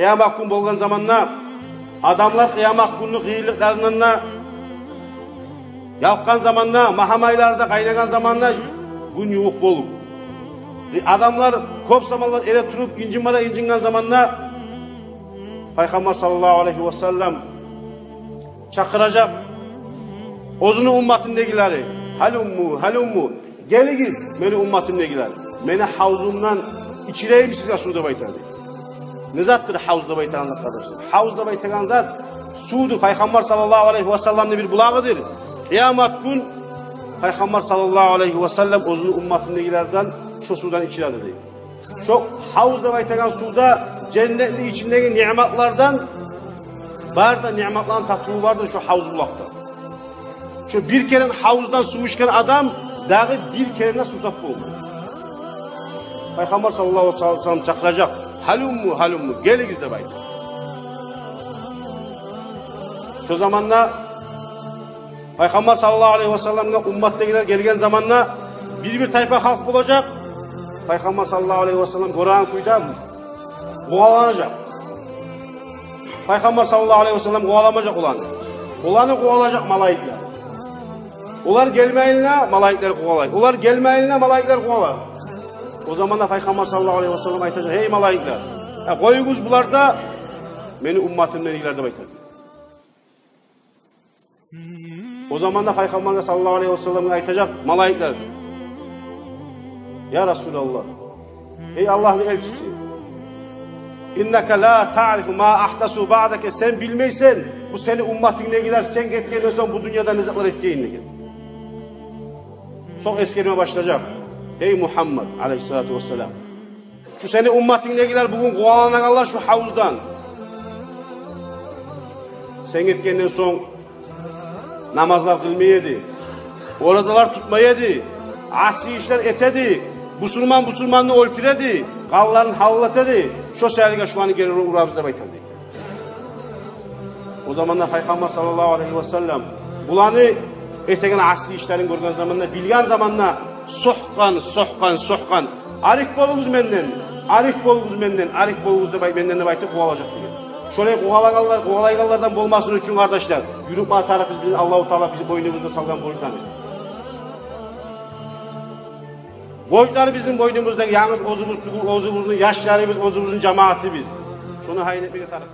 Kıyamet gün bolgan zamanna adamlar kıyamet günü kıyılıklarına yapkan zamanna, mahamaylarda kaynagan zamanna gün yuğuk bolup. Adamlar köp zamanlar ere turup incingan zamanna Peygamber sallallahu aleyhi ve sellem çakıracak. Ozunu ummatindegileri halummu geligiz meni ummatindegiler. Meni havzumdan içireyim size suda baytardı. Ne zattır havuzda baytaganlar kardeşler? Havuzda baytagan zat sudu Peygamber sallallahu aleyhi ve sellem'de bir bulağıdır. Kıyamet gün Peygamber sallallahu aleyhi ve sellem ozunu ummatindegilerden şu sudan içiradi deydi. Şu havuzda baytagan suda cennetin içindeki nimetlerden var da nimetlerin tatlığı vardır şu havuz bulakta. Şu bir kere havuzdan su içken adam dağı bir kerene susat oldu. Peygamber sallallahu aleyhi ve sellem çakıracak. Halummu geligiz de baydı. Şu zamanla Peygamber sallallahu aleyhi ve sellem'le ummattekiler gelgen zamanla bir tayfa halk bulacak. Peygamber sallallahu aleyhi ve sellem Kur'an kuyda kovalanacak. Peygamber sallallahu aleyhi ve sellem kovalamayacak ulanı. Ulanı kovalayacak malaikler. Ular gelmeyinle malaikler kovalayır. Ular gelmeyinle malaikler kovalar. O zaman da Peygamber sallallahu aleyhi ve sellem aytacak. Hey malaikler, koyunuz bularda beni ummatimden ilgilerde baytar. O zaman da Peygamber sallallahu aleyhi ve sellem aytacak malaikler. Ya Resulallah, ey Allah'ın elçisi, İnneke la ta'rifu ma ahtasu ba'dake, sen bilmeysen bu seni ummatinle gider, sen getirken bu dünyada nezaklar ettiğinle gel. Son eskerime başlayacak. Ey Muhammed aleyhissalatu vesselam, şu seni ummatinle gider bugün kovalananlar şu havuzdan. Sen etkenden son namazlar kılmayedi, oradalar tutmayedi, asi işler etedi, Müslümanını öldüredi, kallarını hallatedi. Şu serlige şu anı gelir uğrabızda baytardı. O zamanlar Peygamber sallallahu aleyhi ve sellem bulanı etegen asi işlerin görgen zamanla, bilgen zamanla sohkan. Arik boluguz menden, arik boluguz da benden de baytı kovalacak diye. Şöyle kovalayganlardan bolmasın için kardeşler, yürüp atarız biz, Allah-u Teala bizi boynumuzda salgan boyutlanır. Boyutlar bizim boynumuzda, yalnız ozumuzun yaşları biz, ozumuzun cemaati biz. Şunu hayal etmeye taraf.